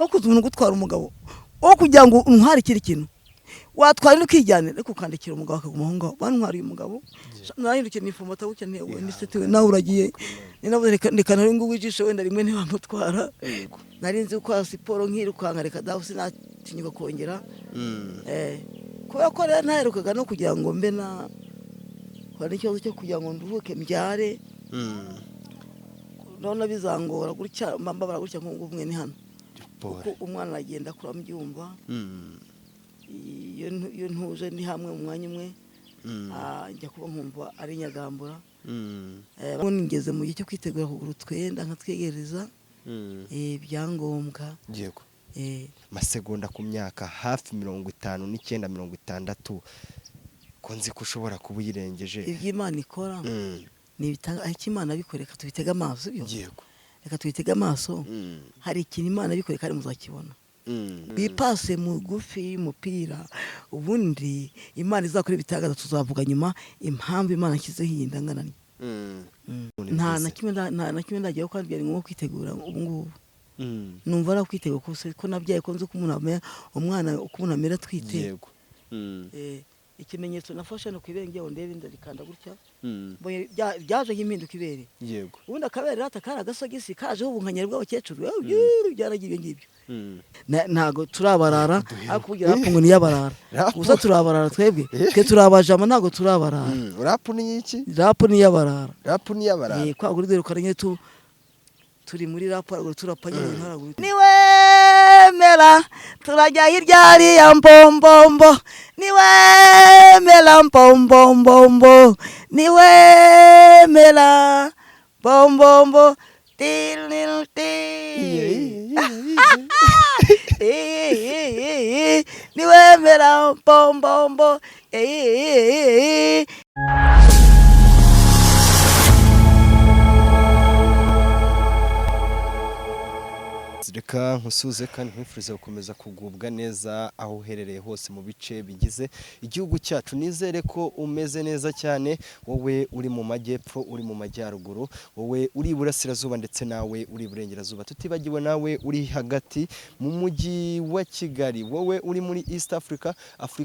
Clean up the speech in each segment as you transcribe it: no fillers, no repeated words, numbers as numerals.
wakuze umuntu gutwara umugabo wo kugira ngo untwarikire ikintu watwara n'ukijyana ariko ukandikira umugabo akaguma aho ngaho bantwariye umugabo nahindukiye nifumata gukeneye we nisetewe nawe uragiye ninavuze reka ntari ngo wijishe wenda rimwe ntibamutwara nari nzi ko siporo nkirukanka reka daho sinatinyuka kongera kubera ko rero ntaherukaga no kugira ngo mbe na hari ikibazo cyo kugira ngo nduhuke mbyare none bizangora gutya mbambara gutya nk'ubumwe ni hano kuko umwana agenda akura mu byumva iyo ntuje ni hamwe mu mwanya umwe njya kuba nkumva ari nyagambura ngeze mu gihe cyo kwitegura kugura utwenda nkatwegereza ibyangombwa yego masegonda ku myaka hafi 59 60 ko nzi ko ushobora kuba uyirengeje iby'Imana ikora ni bitanga Imana bikoreka tubitega amaso byo yego reka tubitega amaso hari ikintu Imana bikoreka ari muzakibona bipase mu gufi y'umupira ubundi Imana izakora ibitangaza tuzavuga nyuma impamvu Imana nshyizeho iyi ndangananye nta na kimwe ndagiye ko byari ngo kwitegura ubu ngubu numva ara kwitegura ko nabyaye ko nzi ko umwana uko umuntu amera twite yego ikimenyetso nafashe no kwibenge ndebe ndarikanda gutya byaje impinduka ibere yego ubundi akabere rata karagasogisi kaje ubunkanyere bw'abakecuru byaragiye ngibyo ntago turabarara akugira hapungu ni yabarara gusa turabarara twebwe twe turabajama ntago turabarara rap ni iki rap ni yabarara kwa guri dore karanye turi muri raporo turapanye ntaraguru niwe mera turajya hirya ari ya mbombombo niwe mera mbombombo niwe mera bombombo til niwe mera bombombo reka nkusuze kandi nkwifuriza gukomeza kugubwa neza aho uherereye hose mu bice bigize igihugu cyacu nizere ko umeze neza cyane wowe uri mu majyepfo uri mu majyaruguru wowe uri iburasirazuba ndetse nawe uri iburengerazuba tutibagiwe nawe uri hagati mu mujyi wa Kigali wowe uri muri East Africa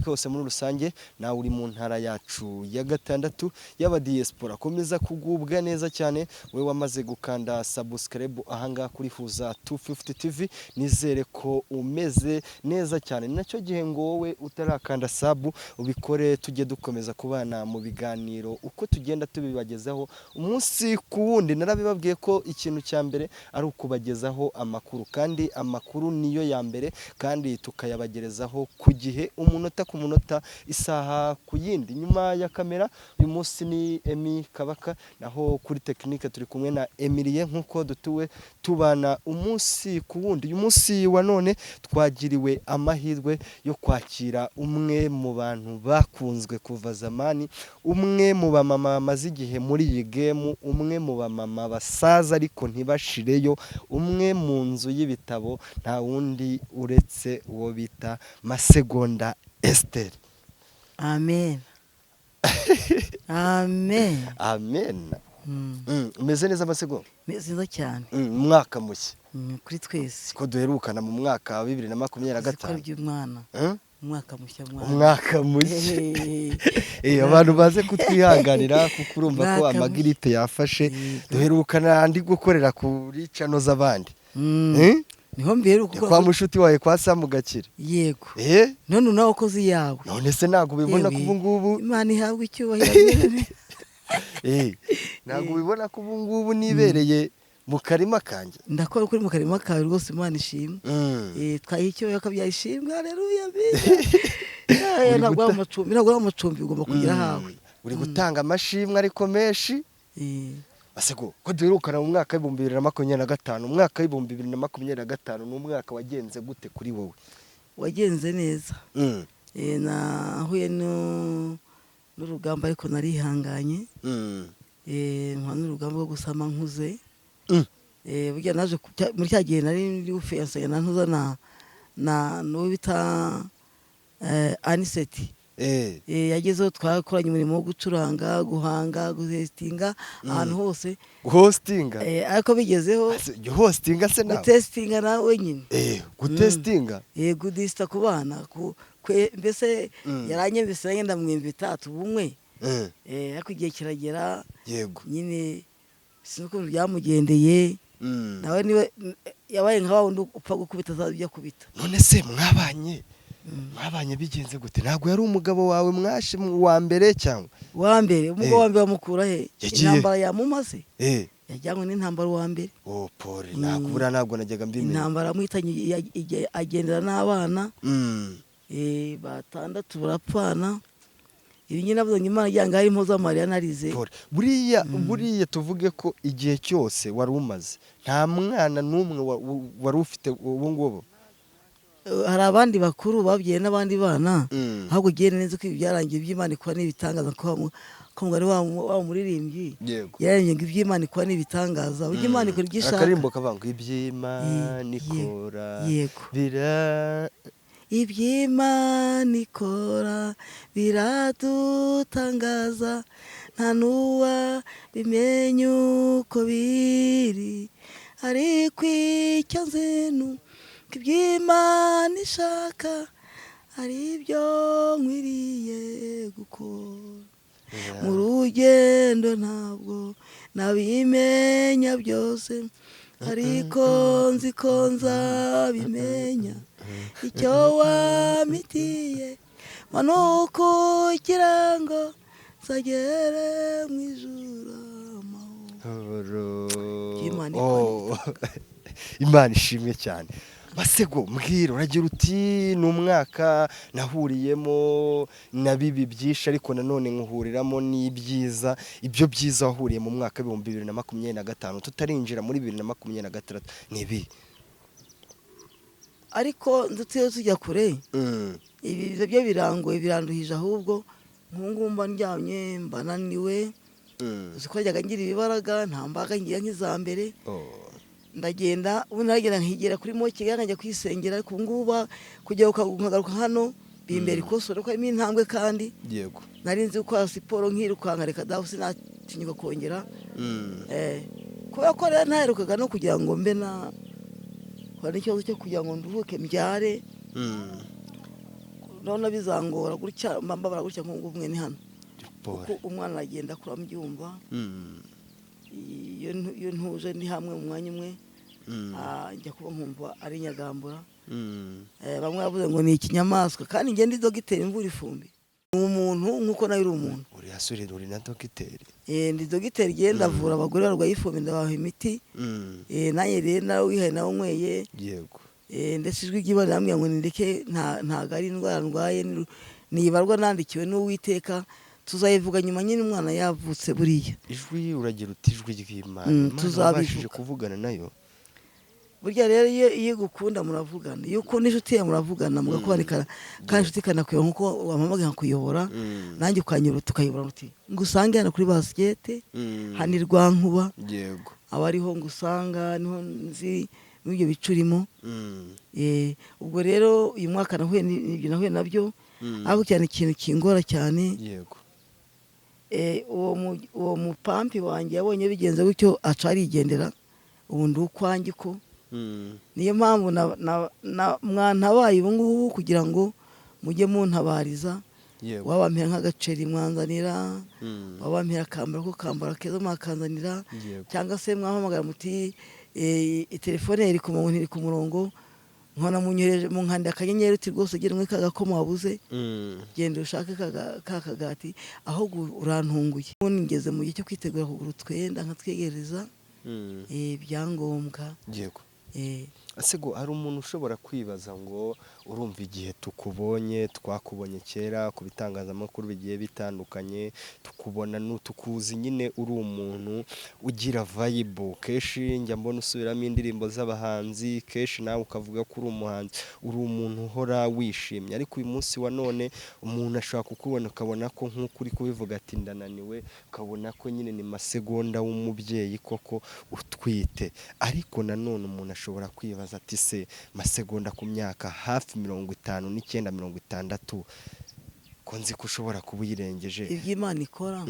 hose muri rusange nawe uri mu ntara yacu ya gatandatu y'aba diaspora komeza kugubwa neza cyane wowe wamaze gukanda subscribe ahanga kuri Huza 250 TV nizere ko umeze neza cyane nacyo gihe ngo wowe utarakanda sub ubikore tujye dukomeza kubana mu biganiro uko tugenda tubibagezaho umunsi ku wundi narabibabwiye ko ikintu cya mbere ari ukubagezaho amakuru kandi amakuru niyo ya mbere kandi tukayabagerezaho ku gihe umunota ku munota isaha ku yindi nyuma ya kamera uyu munsi ni Emi Kabaka naho kuri technique turi kumwe na Emilie nkuko dutuwe tubana umunsi ku wundi uyu munsi wa none twagiriwe amahirwe yo kwakira umwe mu bantu bakunzwe kuva zamani umwe mu bamama bamaze igihe muri iyi game umwe mu bamama basaza ariko ntibashireyo umwe mu nzu y'ibitabo nta wundi uretse uwo bita Masegonda Esther. Amen. Amen. Amen. Umeze neza Masegonda? Meze neza cyane. Umwaka mushya. Kuri twese. Ko duherukana mu mwaka wa 2025. Ko by'umwana. Umwaka mushya mwana. Umwaka mushya. Abantu baze kutwihanganira kuko urumva ko amagiripe yafashe duherukana andi gukorera kuri channel z'abandi. Niho mbiheruka kwa mushuti wawe kwa Samu Gakire. Yego. None nawe ukoze yawe. None se nago ubibona kubu ngubu. Imana ihabwe icyubahiro. Nago ubibona kubu ngubu nibereye mu karima kanje. Ndakora kuri mu karima kawe rwose Imana ishimwe. Twahicyo yakabyayishimwe haleluya. Ntabwo amacumbi ugomba kugira hawe. Uri gutanga amashimwe ariko menshi. Masego ko duherukana mu mwaka wa 2025 umwaka wa 2025 n'umwaka wagenze gute kuri wowe? Wagenze neza. Nahuye n'urugamba ariko narihanganye. Nkwana urugamba rwo gusama nkuze. Burya naje muri cya gihe nari ndi ufense na ntuza na no bita Aniseti yagezeho twakoranye umurimo wo gucuranga guhanga guhestinga ahantu hose hostinga ariko bigezeho hostinga se nawe gutestinga nawe nyine gutestinga gudista ku bana mbese yaranyemvise yenda mwimvita tubumwe ariko igihe kiragera yego nyine sinzi ukuntu byamugendeye nawe niwe yabaye nka wundi upfa gukubita azajya kubita. None se mwabanye bigenze gute? Ntabwo yari umugabo wawe mwashe wa mbere cyangwa wa mbere? Umugabo wa mbere bamukura he? Intambara yamumaze yajyanywe n'intambara wa mbere. Pole nakubura ntabwo najyaga mbimenya. Intambara muhitanye agendera n'abana batandatu barapfana. Ibi nyine navuze ngo Imana yanga hari impoza Mariya narize. Buriya tuvuge ko igihe cyose wari umaze nta mwana n'umwe wari ufite ubu ngubu. Hari abandi bakuru babwiye n'abandi bana ahubwo giye neza ko ibyarangiye by'Imana ikora n'ibitangaza ko mugari wa muririmbyi yaremye ngo iby'Imana ikora n'ibitangaza iby'Imana ikora igishaka. Akarimbo kavanga iby'Imana ikora iby'Imana ikora biradutangaza nta n'uwa bimenya uko biri ariko icyo nzenu iby'Imana ishaka ari byo nkwiriye gukora mu rugendo ntabwo nabimenya byose ariko nzi ko nzabimenya icyo wamitiye manuka ikirango nzagere mu ijuru amahoro. Imana ishimwe cyane. Masego mbwira uragira uti n'umwaka nahuriyemo na bibi byinshi ariko nanone nkuhuriramo n'ibyiza. Ibyo byiza wahuriye mu mwaka 2025 tutarinjira muri 2026 nibi ariko ndetse tujya kure ibi byo biranduhije ahubwo nkungumba ndyamye mbananiwe zikoryaga ngira ibibaraga nta mbaga ngira nk'izambere ndagenda unagera nkigera kuri mo kigali nkajya kwisengera ariko nguba kujya ukagaruka hano bimbere ikosora ko imi ntambwe kandi yego narinzi gukora siporo nkirukanka reka daho sinatinyuka kongera kubera ko rero ntaherukaga no kugira ngo mbe na hari ikibazo cyo kugira ngo nduhuke mbyare none bizangora gutya mbambara gutya nk'ubwo mwe ni hano kuko umwana agenda akura mbyumva iyo ntuje ni hamwe mu mwanya umwe njya kuba nkumva ari nyagambura bamwe bavuze ngo ni ikinyamaswa kandi ngende dogiteri imvura ifumbi umuntu nkuko nayo uri umuntu uri asuri uri na dogiteri ndi dogiteri genda avura abagore barwaye ifumbi ndabaha imiti naye rero nawe wihaye nawe unyweye yego ndetse ijwi ry'Imana namwe ngo nindeke ntago ari indwara ndwaye nibarwa nandikiwe n'Uwiteka tuzayivuga nyuma nyine umwana yavutse buriya ijwi uragira uti ijwi ry'Imana tuzabishije kuvugana nayo burya rero iyo gukunda muravugana iyo ukunda inshuti yawe muravugana mugakubanikana kandi inshuti kanakuyobora nkuko wamamaga nkuyobora nanjye ukanyura tukayobora uti ngusange hano kuri basket hani Rwankuba yego abariho ngusanga niho nzi n'ibyo bicurimo ubwo rero uyu mwaka nahuye n'ibyo nahuye nabyo ariko cyane ikintu kingora cyane yego uwo mupampi wanjye yabonye bigenze gutyo aca arigendera ubundi ukwanjye ko niyo mpamvu mwantabaye ubu ngubu kugira ngo mujye muntabariza wabampera nk'agaceri mwanzanira wabampera akambara ko kambara keza mwakanzanira cyangwa se mwahamagara muti telefone iri ku muntu iri ku murongo nkona munyohereje mu nkanda akanyenyeri uti rwose ugera umwe kagakoma wabuze genda ushake kakagati aho urantunguye ngeze mu gihe cyo kwitegura kugura utwenda nkatwegereza ibyangombwa yego asego hari umuntu ushobora kwibaza ngo urumva igihe tukubonye twakubonye kera ku bitangazamakuru bigiye bitandukanye tukubona tukuzi nyine uri umuntu ugira vibe keshi njya mbona usubiramo indirimbo z'abahanzi keshi nawe ukavuga ko uri umuhanzi uri umuntu uhora wishimye ariko uyu munsi wa none umuntu ashobora kukubona ukabona ko nk'uko uri kubivuga ati ndananiwe ukabona ko nyine ni masegonda w'umubyeyi koko utwite ariko nanone umuntu ashobora kwibaza ati se masegonda ku myaka hafi 59-60 ko nzi ko ushobora kuba uyirengeje. iby'Imana ikora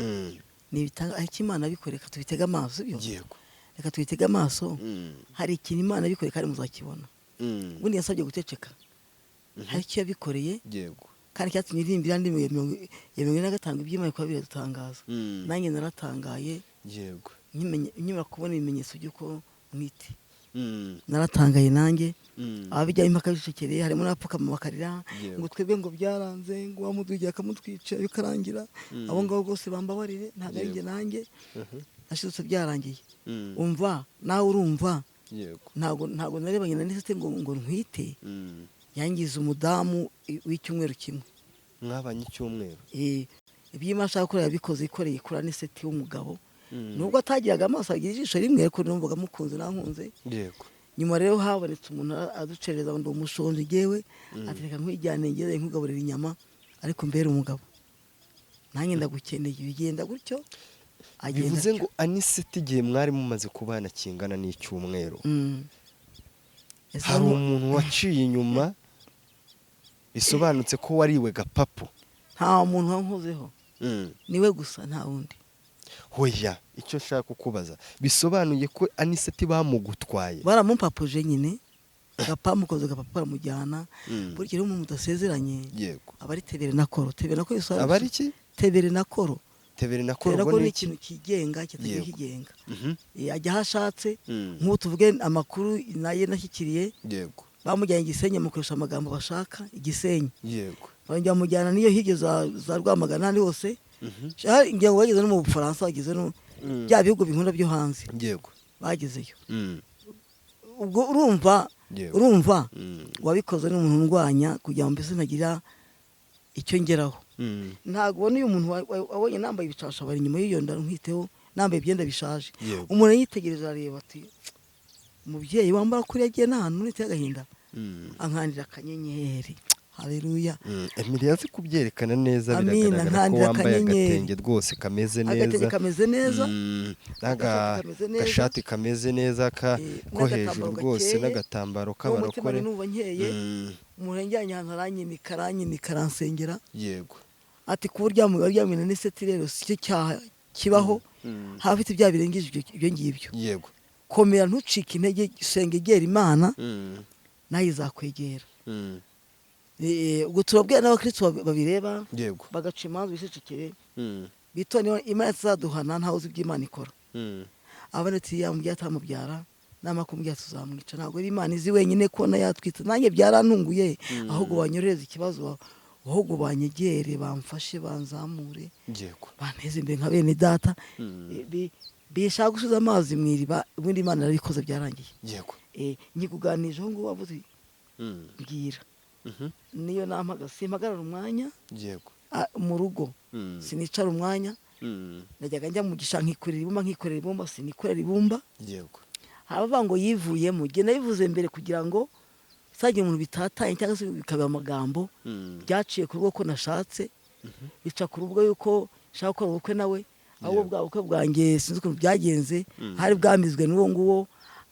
ni ibitanga ariko Imana abikore, reka tubitege amaso byo. Yego. Reka tubitege amaso. Hari ikintu Imana abikore kandi muzakibona. Ubundi yasabye guceceka. Hari icyo yabikoreye. Yego. Kandi cyatumye irimbira ndi ya 2025 iby'Imana ikora biradutangaza. Nanjye naratangaye. Yego. Nyuma kubona ibimenyetso by'uko mwite. Naratangaye nanjye. Abijya impaka bishekereye harimo n'apfukama bakarira ngo twebwe ngo byaranze ngo wamudugiye akamutwica bikarangira abo ngabo bose bambabarire ntago ari njye nanjye ashitse byarangiye. Umva nawe urumva. Yego. Ntago narebanye na Nisete ngo ntwite. Yangize umudamu w'icyumweru kimwe. Mwabanye icyumweru. Iby'Imana ashaka gukora yabikoze ikoreye kuri Nisete w'umugabo. Nubwo atagiraga amaso agira ijisho rimwe ariko numvaga mukunze nankunze. Yego. Nyuma rero habonetse umuntu aducereza ngo umushonje gewe atereka nkwijyane ngeze nkugaburira inyama ariko mbere umugabo. Nanjye ndagukeneye bigenda gutyo. Bivuze ngo Anisete igihe mwari mumaze kubana kingana n'icyumweru. Hari umuntu waciye inyuma bisobanutse ko wariwe gapapu. Nta muntu wankozeho. Niwe gusa nta wundi. Hoya icyo shaka kukubaza bisobanuye ko Anisete bamugutwaye. Baramumpapuje nyine. Gapa mukoze gapapa baramujyana. Buri gihe umuntu udasezeranye. Yego. Abari tebere na koro. Tebere na koro isaba. Abari ki? Tebere na koro. Tebere na koro ngo ni ikintu kigenga kitagiye kigenga. Ajya hashatse Mhm. nk'ubu tuvuge amakuru naye nashyikiriye. Yego. Bamujyanye Gisenyi mukoresha amagambo bashaka Igisenyi. Yego. Bamujyana niyo hige za Rwamagana handi hose. Ngiye ngo bageze no mu Bufaransa bageze no bya bihugu binkunda byo hanze. Yego. Bagezeyo. Ubwo urumva wabikoze n'umuntu ndwanya kugira ngo mbese ntagira icyo ngeraho. Ntago ubona uyu muntu wabonye nambaye ibicasha bari inyuma y'iyo nda nkiteho nambaye ibyenda bishaje. Umuntu yitegereza areba ati umubyeyi wambara kuri yagiye n'ahantu nite agahinda. Ankandira akanyenyeri. Haleluya. Emilia azi kubyerekana neza biragaragara ko wambaye agatenge rwose kameze neza. Agatenge kameze neza. Gashati kameze neza ko hejuru rwose n'agatambaro k'abarokore. Umuntu njyanye ahantu aranyinika aransengera. Yego. Ati kuburya mu baryamye na Nisete rero si cyo cyaha kibaho. Hafite bya birengeje ibyo ngibyo. Yego. Komera ntucike intege sengegera Imana. Nayo izakwegera. Ubwo turabwira n'abakristo babireba bagaca imanza bisecekeye bitone Imana izaduhana ntawe uzi iby'Imana ikora. Abonetse yamubya atamubyara n'amakumbya tuzamwica ntabwo ari Imana izi wenyine ko na yatwita nanjye byarantunguye ahubwo banyoreza ikibazo ahubwo banyegere bamfashe banzamure banteze imbere nka bene data bishaka gusuza amazi mwiriba ubundi Imana yarabikoze byarangiye. Yego. Nyikuganijeho ngo wavuze mbwira. Niyo nampaga simpagarara umwanya. Yego. Mu rugo sinicara umwanya. Najyaga njya mu gishanka nkikorera ibumba sinikorera ibumba. Yego. Haba ngo yivuyemo gihe nabivuze mbere kugira ngo sagiye umuntu bitataye cyangwa se bikaba amagambo byaciye ku rugo ko nashatse bica ku rugo yuko shaka gukora ubukwe nawe ahubwo bwa bukwe bwanjye sinzi ukuntu byagenze hari bwamizwe n'uwo nguwo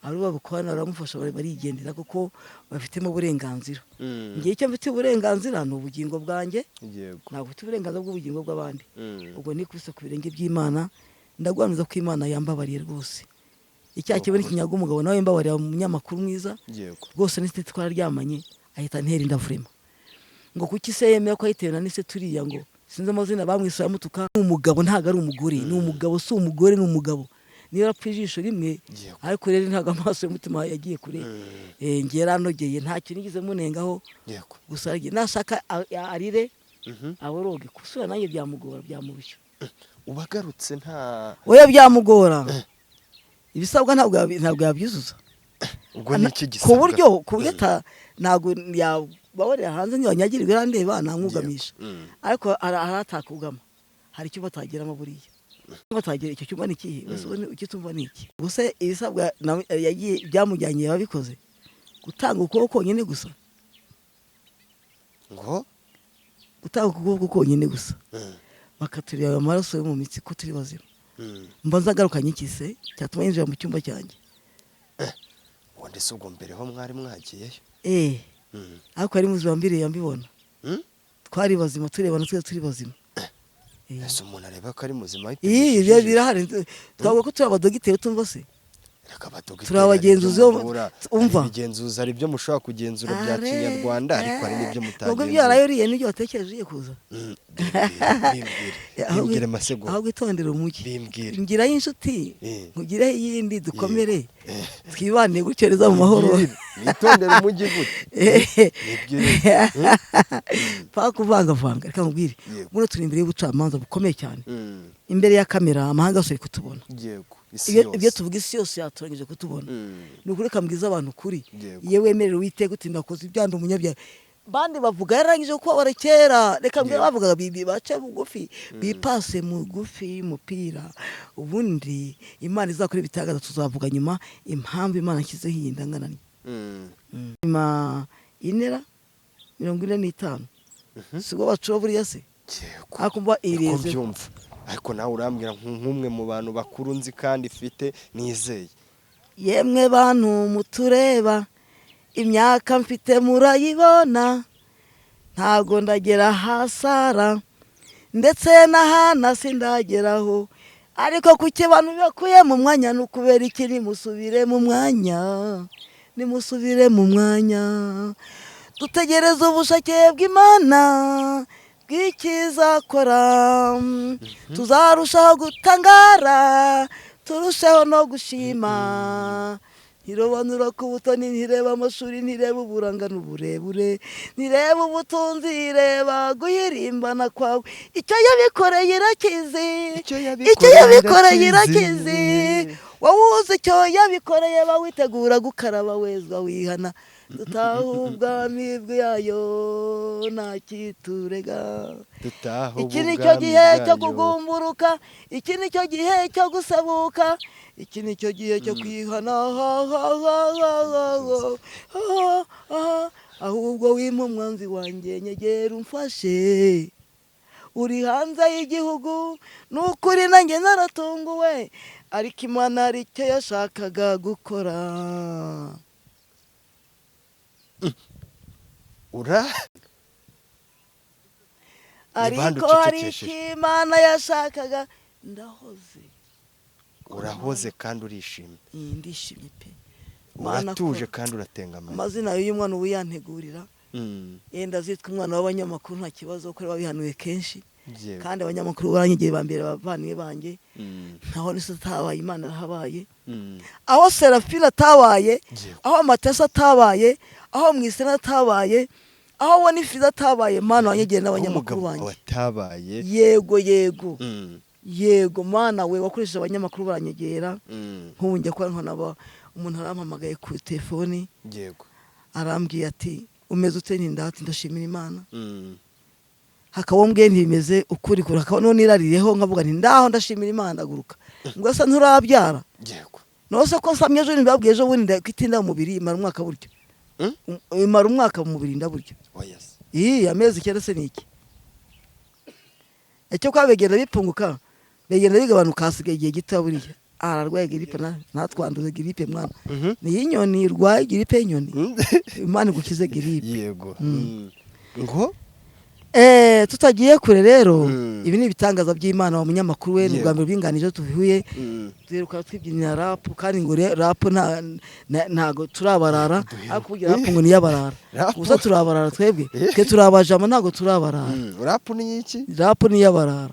ari babukwana baramufasha barigendera kuko bafitemo uburenganzira. Ngiye icyo mfite uburenganzira no ubugingo bwanjye. Yego. Ntabwo mfite uburenganzira bw'ubugingo bw'abandi. Ubwo ni kubise ku birenge by'Imana ndagwaniza ko Imana yambabariye rwose. Icyaha kibe n'ikinyaga umugabo nawe mbabarira mu munyamakuru mwiza. Yego. Rwose Nisete twararyamanye ahita ntera indavurema. Ngo kuki se yemeye ko ayitewe na Nisete turiya ngo sinzi amazina bamwisura mutuka umugabo ntago ari umugore ni umugabo si umugore ni umugabo. Niyo rapfa ijisho rimwe ariko rero ntago amaso y'umutima yagiye kure. Ngera nogeye ntacyo nigize munengaho. Yego. Gusa nashaka arire aboroge kusura nanjye byamugora byamurushyo. Ubagarutse nta oya byamugora. Ibisabwa ntabwo yabyuzuza. Ubwo ni iki gisabwa? Ku buryo ntago yababarira hanze ntibanyagira birandeba nankugamisha. Ariko aratakugama. Hari icyo batageramo buriya. Batagira icyo cyumba niki icyo tumva niki. Gusa ibisabwa yagiye byamujyanye yabikoze. Gutanga ukuboko nyine gusa. Ngo gutanga ukuboko konyine gusa. Bakatureba amaraso yo mu mitsi ko turi bazima. Mbanza garukanye ikise cyatuma yinjira mu cyumba cyanjye. Wonde subwo mbere ho mwari mwagiyeyo. Ariko ari muzibambire yambibona. twari bazima turebana twese turi bazima. ese umuntu areba ko ari muzima ibyo birahari twavuga ko turi abadogiteri tumva se turi abagenzuzi umva ibigenzuzi hari ibyo mushobora kugenzura bya kinyarwanda ariko hari n'ibyo mutagenzura ubwo byarayoriye n'ibyo watekereje ugiye kuza bimbwire masego aho gwitondera umujyi bimbwire ngirayo inshuti nkugireho iyindi dukomere twibane gucereza mu mahoro nitondera umujyi gute pa kuvangavanga reka nkubwire muno turi imbere y'ubucamanza bukomeye cyane imbere ya kamera amahanga yose ari kutubona yego ibyo tuvuga isi yose yaturangije kutubona ni ukuri kambwiza abantu kuri iyo wemerera Uwiteka uti ndakoze ibyanda umunyabyaha bandi bavuga yarangije kuba barekera reka mbwira bavuga bibi bace bugufi bipase mu gufi y'umupira ubundi Imana izakora ibitangaza tuzavuga nyuma impamvu Imana nshyizeho iyi ndangananye inera 45 sigo bacuba buriya se akumva ireze ariko nawe urambwira nk'umwe mu bantu bakuru nzi kandi ifite nizeye yemwe bantu mutureba imyaka mfite murayibona ntago ndagera hasara ndetse n'ahana sindageraho ariko kuki abantu bakuye mu mwanya n'ukubera iki nimusubire mu mwanya dutegereza ubushake bw'Imana bw'ikizakora tuzarushaho gutangara turusheho no gushima ntirobanura ku butoni ntireba amashuri ntireba uburanga n'uburebure ntireba ubutunzi ireba guhirimbana kwawe icyo yabikoreye irakizi wowe uzi icyo yabikoreye bawitegura gukaraba wezwa wihana dutaha ubwami bwayo nta kiturega iki ni cyo gihe cyo kugumburuka iki ni cyo gihe cyo gusabuka iki ni cyo gihe cyo kwihana ahubwo wima umwanzi wanjye nyegera umfashe uri hanze y'igihugu n'ukuri nanjye naratunguwe ariko Imana hari icyo yashakaga gukora ariko hari icyo Imana yashakaga ndahoze urahoze kandi urishimye ndishimye pe uratuje kandi uratengamye amazina y'uyu mwana ubu yantegurira yenda zitwa umwana w'abanyamakuru nta kibazo ko babihanuye kenshi kandi abanyamakuru baranyegeye bambere bavaniye banjye ntaho nise tabaye Imana rahabaye aho Serafina tabaye aho Matesa tabaye aho Mwisena atabaye aho wani Fiza atabaye Mana wanyegeye n'abanyamakuru banjye watabaye yego Mana we wakoresheje abanyamakuru baranyegera nk'ubu njya kwa nkona umuntu arampamagaye ku telefoni yego arambwiye ati umeze ute ndati ndashimira Imana hakawo mbwe ntibimeze ukuri kuri hakawo none irarireho nkavuga nti ndaho ndashimira Imana aguruka ngo asa nturabyara yego nose ko samye ejo nibabwiye ejo bundi ndakitinda mu mubiri imara umwaka buryo imara umwaka mu mubiri ndaburyo amezi cyera se niki icyo kwabegera bipunguka begenda bigabanuka hasigaye igihe gito buriya ararwaye gripe natwanduze gripe mwana ni inyoni irwaye gripe y'inyoni Imana gukize gripe yego ngo tutagiye kure rero ibi ni ibitangaza by'Imana wa munyamakuru we n'ubwa mbere binganije tuvuye tweruka twibyinira rap kandi ngo rap ntago turabarara ariko kugira rap ngo niyabarara gusa turabarara twebwe turabajama ntago turabarara rap ni iki rap niyabarara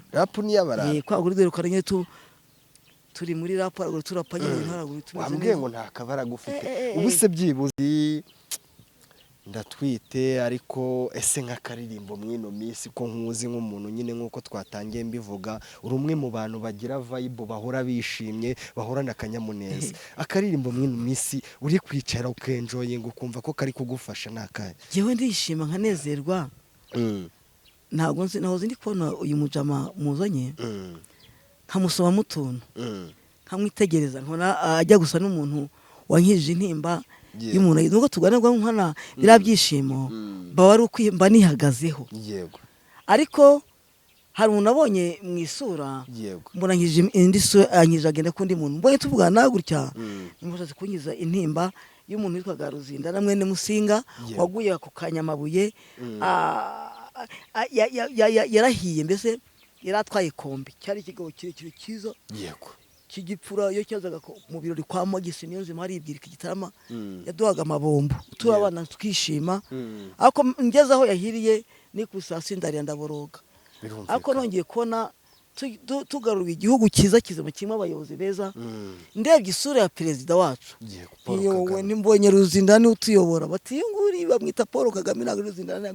kwa guri tweruka nye turi muri rap ariko turapanye ntaraguri tumeze wambwiye ngo nta kabara gufite ubuse byibuzi ndatwite ariko ese nk'akaririmbo mwino misi ko nkuzi nk'umuntu nyine nk'uko twatangiye mbivuga uri umwe mu bantu bagira vibe bahora bishimye bahorana akanyamuneza akaririmbo mwino misi uri kwicara ukenjoye ngo kumva ko kari kugufasha nakaye jewe ndishima nkanezerwa ntago nzi naho zindi kubona uyu mujama muzanye nkamusoma mutuntu nkamwitegereza nkona ajya gusa n'umuntu wankije intimba y'umuntu nuko tuganirwa nkana birabyishimo baba ari ukwimba nihagazeho yego ariko hari umuntu abonye mu isura mbona nkije indi so anyije agenda kundi muntu mbonye tuvugana gutya nimushatse kunyiza intimba y'umuntu witwaga Ruzinda na mwene Musinga waguye ku Kanyamabuye yarahiye mbese yaratwaye kombi cyari ikigabo kirekire cyiza yego kigipfura iyo cyazaga mu birori kwa Mogisi niyo nzima hari ibyirika Gitarama yaduhaga amabombo turi abana twishima ariko ngeze aho yahiriye ni ku saa sita ndaboroga ariko nongeye kubona tugarura igihugu cyiza kizima kimwe abayobozi beza ndebye isura ya perezida wacu yewe nimbonye Ruzindana utuyobora bati nguri bamwita Paul Kagame ntabwo Ruzindana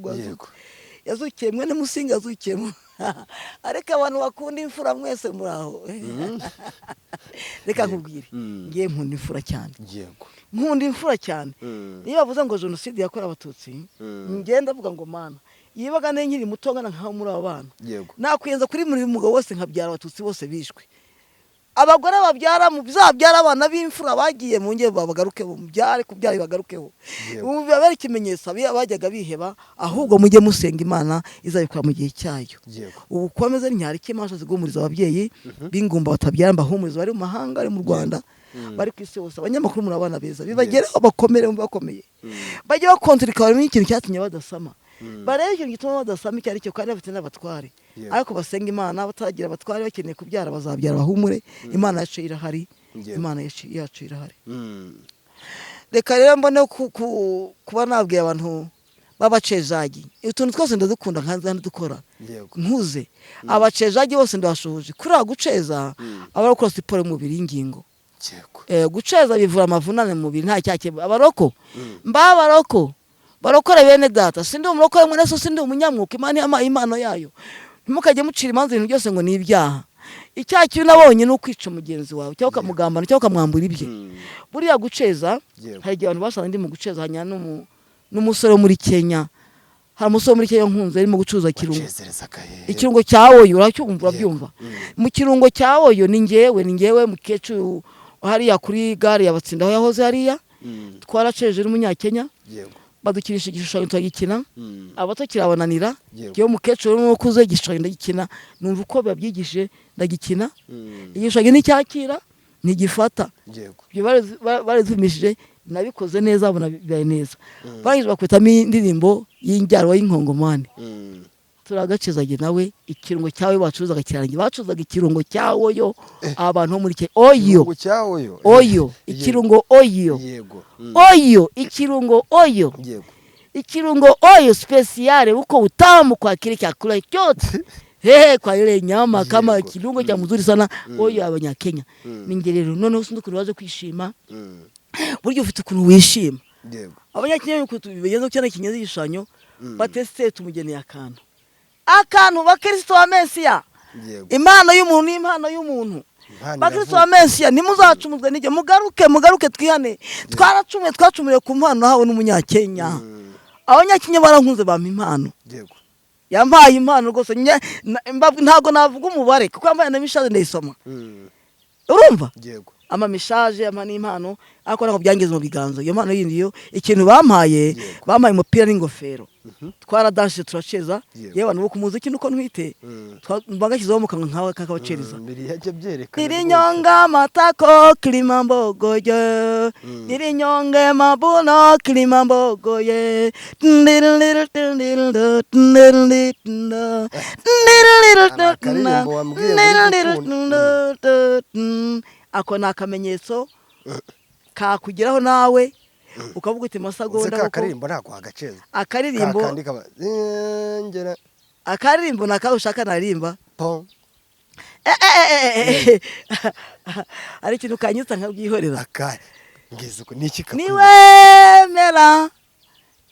yazukiye mwene Musinga yazukiyemo ariko abantu bakunda imfura mwese muraho reka nkubwire ngiye nkunda imfura cyane nkunda imfura cyane niyo bavuze ngo jenoside yakorewe abatutsi ngenda avuga ngo mana yibaga nkiri muto ngana nkaho muri abo bana nakwiyenza kuri muri mugabo wose nkabyara abatutsi bose bishwe abagore babyara mu byabyara abana b'imfura bagiye mu nge babagaruke mu byare kubyara bagarukeho ubu bibabera ikimenyetso bajyaga biheba ahubwo mujye musenga Imana izabikora mu gihe cyayo ubu komeze ntihari kimasha zigumuriza ababyeyi b'ingumba batabyara mbahumuriza bari mu mahanga ari mu Rwanda bari ku isi hose abanyamakuru muri abana beza bibageraho bakomere mu bakomeye bajye bakontrika bari ikintu cyatinye badasama barebe ikintu gituma badasama icyo ari cyo kandi bafite n'abatware ariko basenga Imana batagira abatware bakeneye kubyara bazabyara bahumure Imana yacu irahari Imana yacu irahari reka rero mbone kuba nabwiye abantu babacezagi utuntu twose ndadukunda nkanza ndukora nkuze abacezagi bose ndabashoje kuri guceza abarakora siporo mu mubiri y'ingingo guceza bivura amavunane mu mubiri nta cyakeba abaroko barokora bene data sindi umurokore mwene so sindi umunyamwuka Imana yama impano yayo ntimukajye mucira imanza ibintu byose ngo ni ibyaha icyaha kibi nabonye ni ukwica mugenzi wawe cyangwa ukamugambana cyangwa ukamwambura ibye buriya guceza hari igihe abantu basanga ndi mu guceza hanyuma n'umusore wo muri Kenya hari umusore muri Kenya nkunze arimo gucuruza ikirungo cya oyo urabyumva mu kirungo cya oyo ni ngewe mukecuru hariya kuri gare yabatsinda aho yahoze hariya twaraceje n'umunyakenya badukirisha igishushanyo twagikina abato kirabananira giye mukecuru n'ukuze igishushanyo ndagikina numva uko babyigishije ndagikina igishushanyo n'icyakira ntigifata ibyo barizumishije nabikoze neza abona bibaye neza barangije bakwitamo indirimbo y'injyaro y'inkongomani turagacezage nawe ikirungo cyawe bacuruzaga kirangiye bacuruzaga ikirungo cyawoyo abantu bo muri oyo ikirungo oyo speciale uko utamu kwa kile chakula chote kwa ile nyama kama kirungo cha mzuri sana oyo abanyakenya ningerero none usundi kubaje kwishima buryo ufite ukuntu wishima abanyakenya uko tubigenza cyane kinyazi gishanyo bateste tumugeneye akantu bakristo wa Mesiya impano y'umuntu bakristo wa Mesiya nimuzacumuzwe n'ijye mugaruke twihane twacumuye ku mpano hawe n'umunyakenya abanyakenya barankunze bampa impano yampaye impano rwose ntago navuga umubare kuko yambaye na mishaje ndayisoma urumva amamishaje ama n'impano ariko nako byangeze mu biganza iyo mpano yindi yo ikintu bampaye umupira n'ingofero twaradashe turaceza yewe abantu bo kumuziki nuko ntwite mbagakizaho mu kanwa nkawe kakabacereza irinyonga matako kilimambogoye irinyonge mabuno kilimambogoye ako nakamenyetso kakugeraho nawe ukavuga uti masagonda akaririmbo nako agaceza akaririmbo nakawushaka narimba ari ikintu kanyitsa nkabyihorera ngize uko niki niwemera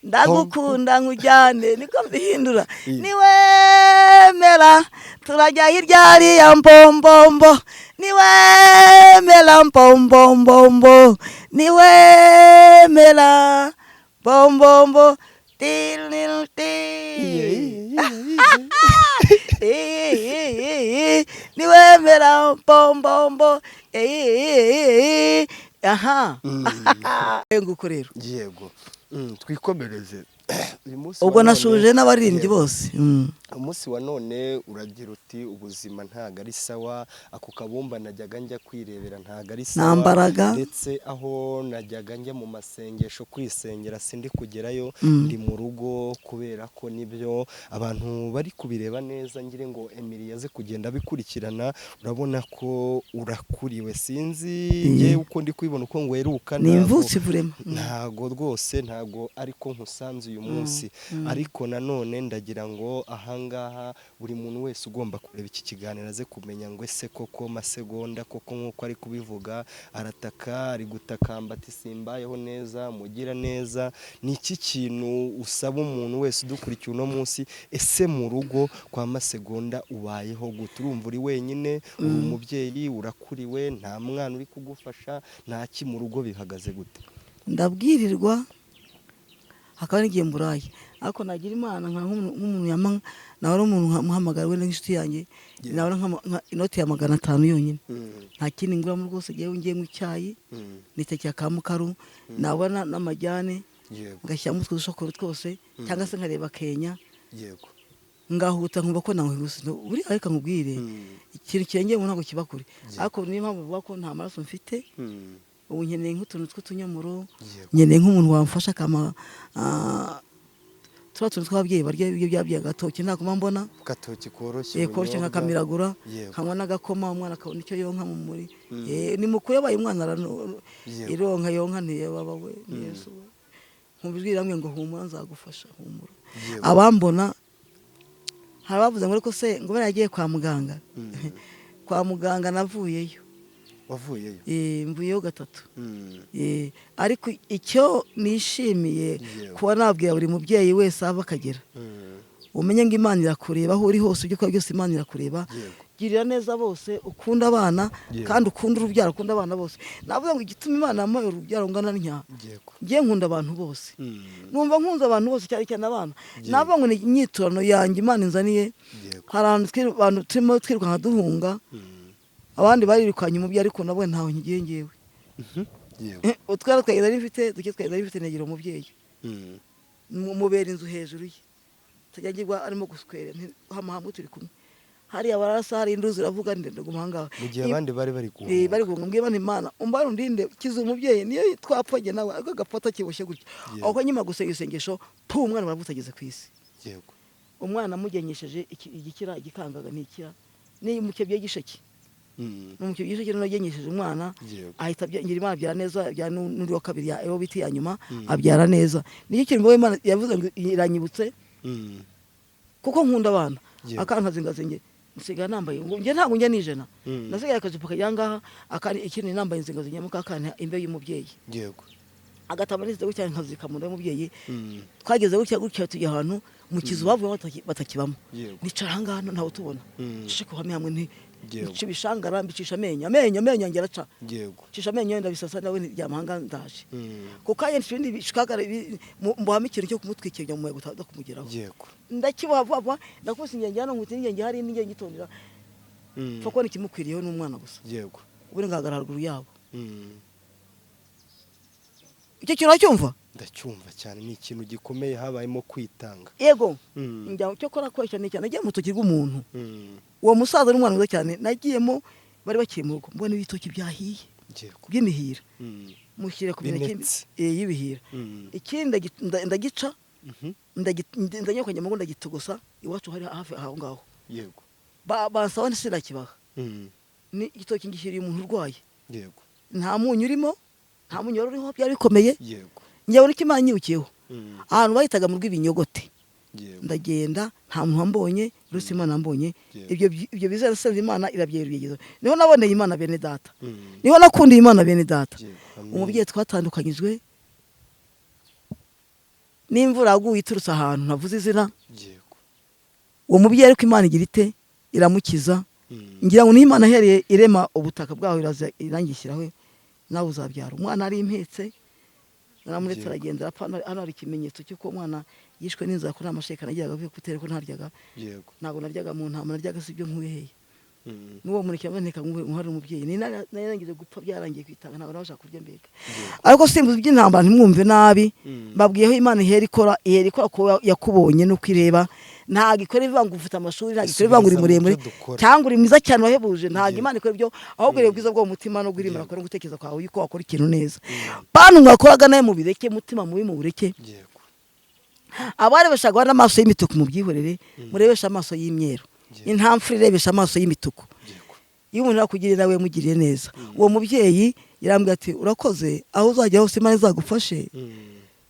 ndagukunda nkujyane niko mbihindura niwemera turajya hirya hariya mbombombo niwemera mbombombo niwemera bombombo niwemera bombombo aha nguko rero yego twikomereze uyu munsi ubwo wa none nashuje n'abaririmbyi yego. bose umunsi wa none uragira uti ubuzima ntago ari sawa, ako kabumba najyaga njya kwirebera ntago ari nta sawa, mbaraga ndetse aho najyaga njya mu masengesho kwisengera sindi kugerayo, ndi mu rugo kubera ko nibyo abantu bari kubireba neza. ngire ngo Emily yaze kugenda bikurikirana, urabona ko urakuriwe, sinzi ye uko ndi kwibona uko ngweruka, ni imvutsi vurema ntago rwose ntago ariko nkusanze uyu munsi, ariko nanone ndagira ngo ahangaha buri muntu wese ugomba kureba iki kiganiro aze kumenya ngo ese koko Masegonda koko nk'uko ari kubivuga arataka, ari gutakamba ati simbayeho neza, mugira neza. ni iki kintu usaba umuntu wese udukurikiye uno munsi, ese mu rugo kwa Masegonda ubayeho gute? Urumva uri wenyine, uri umubyeyi, urakuriwe, nta mwana uri kugufasha, nta ki mu rugo bihagaze gute? ndabwirirwa hakaba n'igihe mburaye, ariko nagira imana nk'umuntu nawe ari umuntu muhamagara wenda nk'inshuti yanjye, nawe inoti ya 500 yonyine, nta kindi nguramo rwose. ngewe ngiye mu icyayi nitekera ka mukaru, nabona n'amajyane ngashyiramo utwo dushokoro twose, cyangwa se nkareba Kenya ngahuta nkumva ko nawihuse. buriya reka nkubwire ikintu kirengeye mu ntabwo kiba kure, ariko niyo mpamvu bavuga ko nta maraso mfite. ubu nkeneye nk'utuntu tw'utunyomoro, nkeneye nk'umuntu wamfasha tuba tuntu tw'ababyeyi barya ibyo byabyaye agatoki, ntabwo mbona gatoki koroshye nkakamiragura, nkanywa n'agakoma, umwana akabona icyo yonka mu muri. ni mukuru yabaye umwana ironka yonka ntiyababa we Yesu we, nkubwira hamwe ngo humura nzagufasha, humura. abambona hari abavuze ngo ariko se ngo baragiye kwa muganga. kwa muganga navuyeyo. wavuyeyo? mvuyeyo 3. ariko icyo nishimiye kuba nabwira buri mubyeyi wese ava akagera, umenye ngo Imana irakureba aho uri hose, ibyo ukora byose Imana irakureba. girira neza bose, ukunda abana kandi ukunda urubyaro, ukunda abana bose. navuga ngo igituma Imana yampaye urubyaro ngana ntya, ngiye nkunda abantu bose, numva nkunze abantu bose, cyane cyane abana. navuga ngo ni inyiturano yanjye Imana inzaniye. hari abantu turimo twirukanka duhunga, abandi barirukanye umubyeyi, ariko nabo ntawe ngiye ngewe. utwara twagenda rifite duke twagenda rifite negera umubyeyi, mubera inzu hejuru ye, tajyagirwa arimo guswera hamwe turi kumwe. hariya barasa, hari indu ziravuga ndende gumanga, mu gihe abandi bari guhunga. bari guhunga. mbwiye Imana umbara undinde, kiza umubyeyi niyo twapfoge nawe agapfata kiboshye gutya. aho nyuma gusenga isengesho umwana baravutageze ku isi. umwana mugenyesheje igikira gikangaga nikira, ni mukebye gisheke. n'umukebye gisheke nagenyesheje umwana, ahita ngira Imana abyara neza, bya n'undi wa kabiri ya ebo biti ya nyuma abyara neza. niyo kintu Imana yavuze ngo iranyibutse, kuko nkunda abana. akankazingazinge nsigaye nambaye ngo nge ntabwo njya nijena, nasigaye akajipo kajyangaha, akandi ikindi nambaye inzingazinge mu kakana imbe y'umubyeyi. agatamarize gutya nkazika mu y'umubyeyi. twageze gutya tujya ahantu mu kizu bavuye batakibamo, nicara ahangaha ntawe tubona, nshiko hamwe nti Nci bishangara mbicisha amenyo ngera ca. Cisha amenyo ndabisasa nawe ntiryamahanga ndaje. Kuko aye nsindi bishikagara mbuhama ikintu cyo kumutwikira mu muyaga utaza kumugeraho. Ndakibava ndakubise ingenge hano nguti ingenge hari n'ingenge itondera. Foko ni kimukwiriyeho n'umwana gusa. Ubure ngagara haruguru yabo. Icyo kintu cyumva? Ndacyumva cyane, ni ikintu gikomeye habayemo kwitanga. Yego. Njya cyo kora kwesha cyane nagiye mutoki rw'umuntu. Uwo musaza n'umwana mwiza cyane nagiyemo bari bakiye mu rugo mbona ibitoki byahiye. By'imihira. Mushyire ku bintu y'ibihira. Ikindi ndagica ndanyakanye mu ndagitugusa iwacu hari hafi aho ngaho. Yego. Basawa nisira kibaha. Ni igitoki ngishyiriye umuntu urwaye. Yego. Nta munyu urimo, nta munyu uriho byari bikomeye. Yego. Njyewe n'ikimanyibukiyeho. Ahantu bahitaga mu rw'ibinyogote. Ndagenda nta muntu wambonye, Rusi Imana mbonye. Ibyo bizera senze Imana irabyerugeza. Niho naboneye Imana bene data. Niho nakundiye Imana bene data. Umubyeyi twatandukanyijwe n'imvura yaguye iturutse ahantu navuze izina. Uwo mubyeyi ariko Imana igira ite iramukiza. Ngira ngo ni Imana hereye irema ubutaka bwaho irangishyiraho nawe uzabyara. Umwana ari impetse naramuretse aragenda apfa. Hano hari ikimenyetso cy'uko umwana yishwe n'inzara kuri amasheka nagiraga avuye kutera ko ntaryaga. Ntabwo naryaga mu ntama, naryaga sibyo nkuyeheye. n'uwo muneke aboneka nk'uhari umubyeyi ni narangije gupfa byarangiye kwitanga ntabwo nabasha kurya mbega ariko simbuze by'intambara ntimwumve nabi babwiyeho Imana ihera ikora ko yakubonye nuko ireba ntago ikora ivuga ngo ufite amashuri ntago ikora ivuga ngo uri muremure cyangwa uri mwiza cyane wahebuje ntago Imana ikora ibyo ahubwo rero bwiza bwo mutima no guhirimira akora gutekereza kwawe yuko wakora ikintu neza bantu mwakoraga naye mu bireke mutima mubi mu bureke abari bashaka n'amaso y'imituku mu byihorere murebesha amaso y'imyeru intamfuri irebesha amaso y'imituku iyo umuntu akugirira nawe mugiriye neza uwo mubyeyi yarambwiye ati urakoze aho uzajya hose Imana izagufashe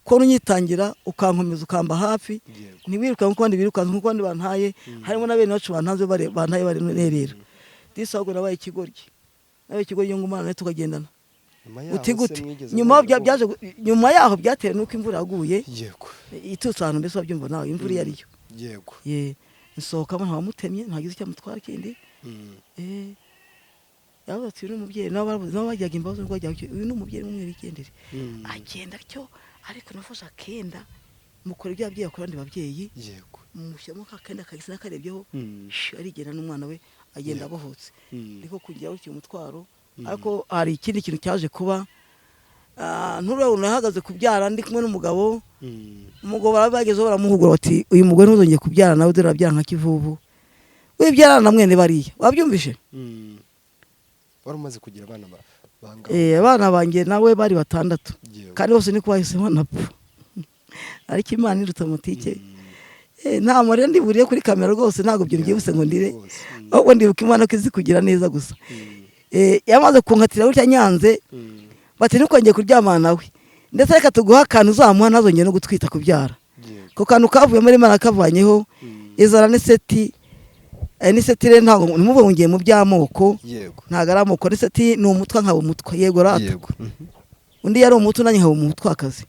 ko unyitangira ukankomeza ukamba hafi ntiwiruka nkuko bandi birukanze nkuko bandi bantaye harimo na bene bacu bantaze bantaye bari nerera disahubwo nabaye ikigoryi ngo Imana tukagendana utigute nyuma yaho byatere nuko imvura yaguye itutse ahantu mbese wabyumva nawe imvura iyo ariyo nsohokamo ntawamutemye ntagize icyo amutwara kindi yavuze ati uyu n'umubyeyi nabo bajyaga imbabazi ngo uyu n'umubyeyi umwe wigendere agenda atyo ariko nafashe akenda mukora ibya byeyi akora abandi babyeyi mushyiramo kakenda kagisa n'akarebyeho arigenda n'umwana we agenda abohotse niko kujya ukiye umutwaro ariko hari ikindi kintu cyaje kuba nturabona ahagaze kubyara ndi kumwe n'umugabo barabagezeho baramuhugura bati uyu mugore ntuzongeye kubyara nawe dore arabyara nka kivubu wibyara na mwene bariya wabyumvishe wari umaze kugira abana abana banjye nawe bari 6 kandi bose niko bahise banapfa ariko Imana iruta mutike nta marira ndiburiye kuri kamera rwose ntabwo byo byibuse ngo ndire ahubwo ndibuka Imana ko izi kugira neza gusa yamaze kunkatira gutya nyanze bati ntukongeye kuryamana nawe ndetse reka tuguha akantu uzamuha ntazongeye no gutwita kubyara ko kantu kavuye muri Imana kavanyeho izara n'iseti rero ntabwo nimubongiye mu by'amoko ntabwo ari amoko n'iseti ni umutwe nkaba umutwe yego rata undi yari umutwe nanjye nkaba umutwakazi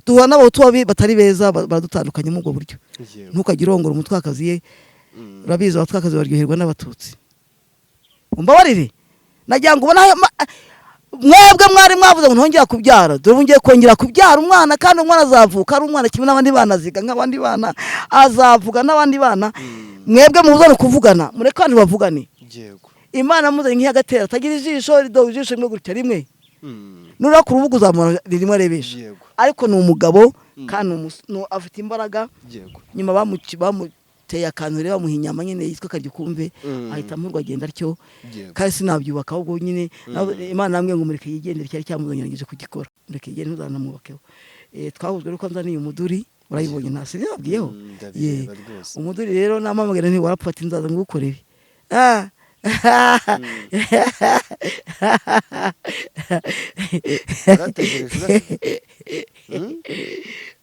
duhura n'abahutu batari beza baradutandukanye muri ubwo buryo ntukagire urongora umutwakazi ye urabizi abatwakazi baryoherwa n'abatutsi umbabarire nagira ngo ubona mwebwe mwari mwavuze ngo ntongera kubyara dore ngiye kongera kubyara umwana kandi umwana azavuka ari umwana kimwe n'abandi bana aziga nk'abandi bana azavuga n'abandi bana mwebwe muzana kuvugana mureke abantu bavugane Imana muzanye nk'iyagatera atagira ijisho rido ijisho rimwe gutya rimwe nura ku rubuga uzamura ririmo arebesha ariko ni umugabo kandi afite imbaraga nyuma bamuteye akantu rero bamuha inyama nyine yitwa karyokumve ahita amurwa agenda atyo kandi sinabyubaka ahubwo nyine Imana namwe ngo mureke yigendere cyari cyamuzanyirangije kugikora mureke yigendere ntuzanamubakeho twahujwe ruko nzaniye umuduri urayibonye ntasi nabwiyeho umuduri rero namamagara nti warapfata inzaza ngukorere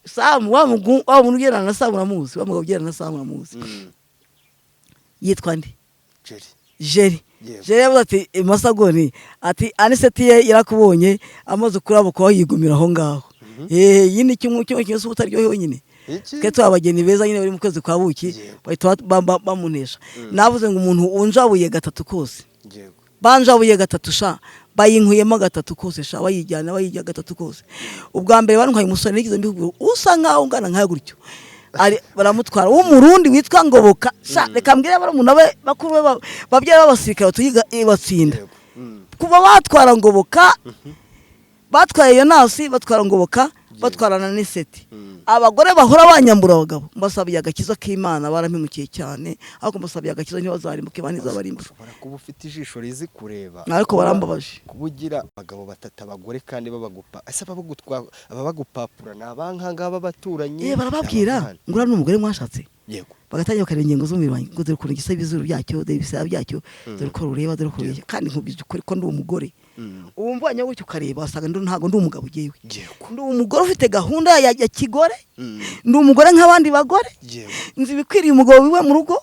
Samu wa muntu ugerana na Samu uramuzi wa mugabo ugerana na Samu uramuzi yitwa ndi Jeri yavuze ati Masagoni ati aniseti ye yarakubonye amaze kurabuka yigumira aho ngaho yini kimwe cyose utaryohewe nyine keto abageni beza nyine bari mu kwezi kwa buki bahita bamunesha navuze ngo umuntu unjabuye 3 kose banjabuye 3 sha bayinkuyemo 3 kose sha bayijyana bayijya 3 kose ubwa mbere barunkaye umusore nigize mbihugura usa nkaho ungana nkaho gutyo ari baramutwara w'umurundi witwa Ngoboka sha reka mbwire bari umuntu abe bakuru babyeyi babasirikare tuyiga batsinda kuva batwara Ngoboka batwaye Yonasi batwara Ngoboka batwarana n'iseti abagore bahora banyambura abagabo mbasabiye agakiza k'Imana barampimukiye cyane ariko mbasabiye agakiza ntibazarimbuke baniza barimbura kuba ufite ijisho rizi kureba ariko barambabaje kubugira abagabo batata abagore kandi babagupa ese ababagupapura nabankanga babaturanye barababwira ngura n'umugore mwashatse yego bagatangira bakareba ingingo z'umubiri wanjye ngo dore ukuntu gisa ibizuru byacyo dore ibisaya byacyo dore ko rureba dore ko kandi nkubije ukuri ko ndi umugore uwumva nyawucyo ukareba wasanga ntago ndi umugabo ugiyewe ndi umugore ufite gahunda ya kigore ndi umugore nk'abandi bagore nzi bikwiriye umugabo wiwe mu rugo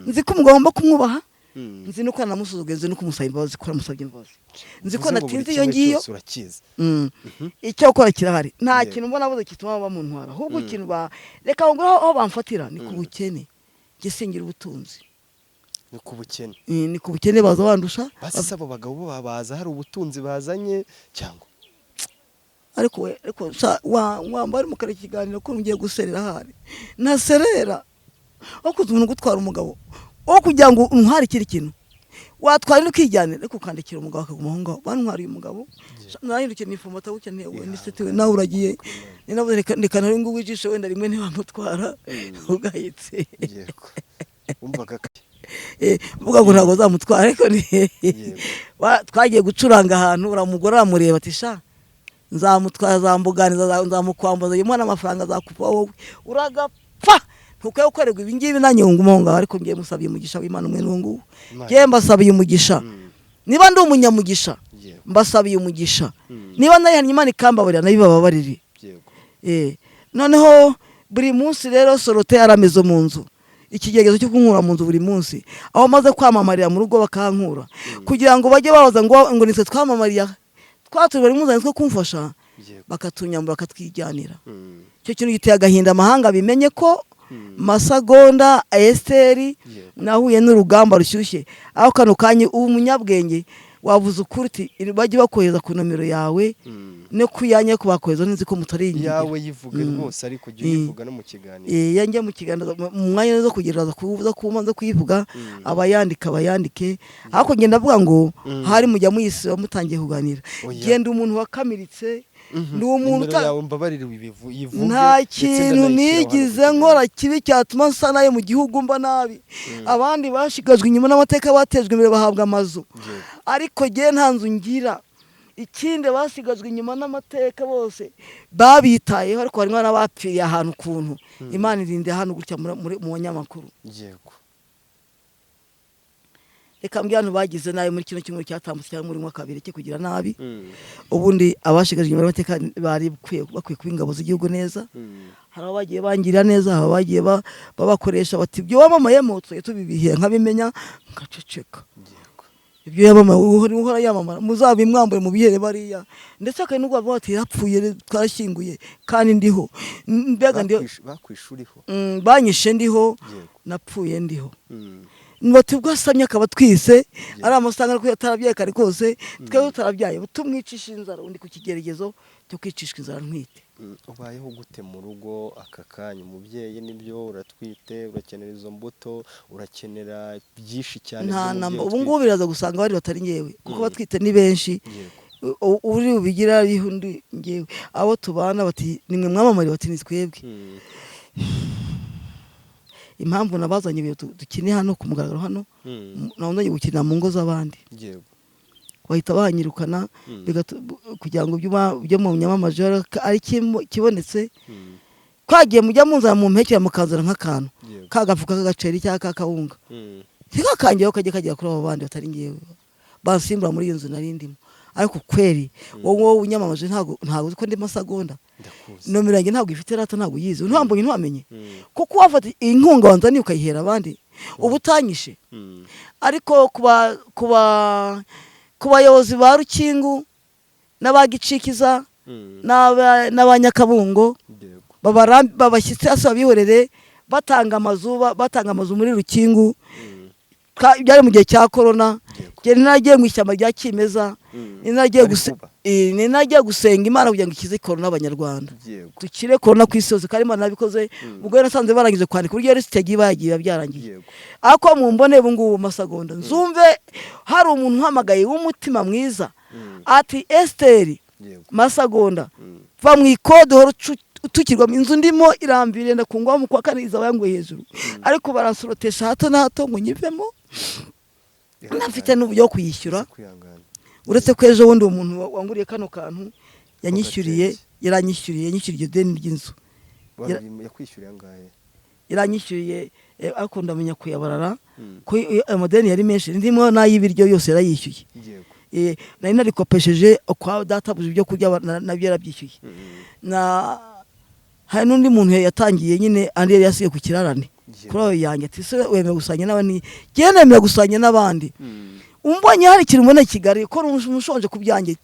nzi ko umugabo ngomba kumwubaha nzi nuko namusuzuguye nzi nuko umusaba imbabazi ko namusabye imbabazi nzi ko natinze iyo ngiyo icyo gukora kirahari nta kintu mbona abuze kituma bamuntwara ahubwo ikintu reka ngo aho bamfatira ni ku bukene gisingira ubutunzi ni ku bukene baza bandusha basi abo bagabo babaza hari ubutunzi bazanye cyangwa ariko wambara mu kare kiganiro ko ngiye guserera hari naserera aho kuza umuntu gutwara umugabo aho kugira ngo untware ikiri kintu watwara n'ukijyanira ariko ukandikira umugabo akagumaho ngaho bantwariye umugabo nahindukiye nifomata ukeneye ni se tewe nawe uragiye ni navuze reka ntari ngo wijishe wenda rimwe ntibamutwara ugahitse umvaga vuga ngo ntabwo zamutwara ariko twagiye gucuranga ahantu uramugora aramureba ati sha nzamutwara zambuganiza nzamukwambaza yimwe n'amafaranga azakupa wowe uragapfa ntukaye ukorerwa ibi ngibi nanyungu monga ariko ngiye musabiye umugisha w'Imana umwe n'ungu ngiye mbasabiye umugisha niba ndi umunyamugisha mbasabiye umugisha niba nayihanye Imana ikambabarira nabibababarire noneho buri munsi rero Sorote yarameze mu nzu ikigegezo cyo kunkura mu nzu buri munsi aho maze kwamamarira mu rugo bakankura kugira ngo bajye babaza ngo nitwe twamamariya twaturi bari muzanye two kumfasha bakatunyambura bakatwijyanira cyo kintu giteye agahinda amahanga bimenye ko Masagonda Esteri nahuye n'urugamba rushyushye aho kano kanye ubu munyabwenge wavuze ukuri bajye bakohereza ku nomero yawe no kuyanye ko bakohereza nzi ko mutari yawe yivuge rwose ariko jye yivuga no mu kiganiro yanjye mu kiganiro mu mwanya zo kugereza kuza kumanza kuyivuga abayandike ariko ngenda avuga ngo hari mujya muyisiba mutangiye kuganira genda umuntu wakamiritse ndi umuntu nta kintu nigize nkora kibi cyatuma nsa nayo mu gihugu mba nabi abandi bashigajwe inyuma n'amateka batejwe imbere bahabwa amazu ariko giye nta nzu ngira ikindi basigajwe inyuma n'amateka bose babitayeho ariko harimo n'abapfiriye ahantu kuntu Imana irinde hano gutya mu banyamakuru yego reka mbyantu bagize nayo muri kino kimwe cyatambutse cyangwa muri mwaka kabiri cyo kugira nabi ubundi abashigaje inyuma y'amateka bari bakwiye kuba ingabo z'igihugu neza hari abagiye bangira neza hari abagiye babakoresha bati byo wamamaye motso tubibihiye nkabimenya ngaceceka ibyo yamamaye uhora yamamara muzabimwambure mu bihere bariya ndetse akari n'ubwo bavuga ati yapfuye twarashyinguye kandi ndiho mbega ndiho bakwishuriho banyishe ndiho napfuye ndiho Nubati bwasamye akaba twise ari amasanga ko yatarabyaye kare kose twebwe tutarabyaye tumwicisha inzara undi ku kigeragezo cyo kwicishwa inzara ntwite ubayeho gute mu rugo aka kanya umubyeyi nibyo uratwite urakenera izo mbuto urakenera byinshi cyane ubu ngubu biraza gusanga bari batari ngewe kuko batwite ni benshi uri ubigira ariho undi ngewe abo tubana bati nimwe mwamamari bati ni twebwe impamvu nabazanye ibintu dukine hano ku mugaragaro hano nabonye gukina mu ngo z'abandi wahita banyirukana kugira ngo byo mu nyamamaje ari kibonetse kwagiye mujya munzana mu mpeke mukazana nk'akantu kagafuka kagaceri cyangwa kakawunga ntigakangeho kajye kagera kuri abo bandi batari ngewe bansimbura muri iyo nzu narindimo ariko kweri wowe unyamamaje ntago uzi ko ndi Masagonda nomero yanjye ntabwo ifite rata ntabwo yize ntwambonye ntwamenye kuko wafata inkunga wanzaniye ukayihera abandi ubutanyishe ariko ku bayobozi ba Rukingu n'abagicikiza n'abanyakabungo babashyitse hasi babihorere batanga amazu muri Rukingu byari mu gihe cya corona nagiye mu ishyamba rya kimeza nagiye gusenga Imana kugira ngo ikize corona abanyarwanda dukire corona ku isi yose kandi Imana nabikoze ubwo nasanze barangije kwandika uburyo yari stage bagiye byarangiye ako mu mbone ubu ngubu Masagonda nzumve hari umuntu uhamagaye w'umutima mwiza ati Esteri Masagonda va mu ikode horo tukirwa inzu ndimo irambire ndakungwa mu kwa kaniza bayangwe hejuru ariko baransorotesha hato na hato ngo nyivemo nafite n'uburyo kuyishyura uretse ko ejo wundi umuntu wanguriye kano kantu yaranyishyuriye iryo deni ry'inzu yakwishyuriye angahe yaranyishyuriye ariko ndamenya kuyabarara ko amadeni yari menshi ndimo n'ay'ibiryo yose yarayishyuye nari narikopesheje kwa databuje ibyo kurya nabyo yarabyishyuye hari n'undi muntu yatangiye nyine andi yari yasiye ku kirarane kuri ayo yanjye ati se wemeye gusanya n'abandi genda nemeye gusanya n'abandi umbonye hari ikintu mbona Kigali ko umushonje ku byanjye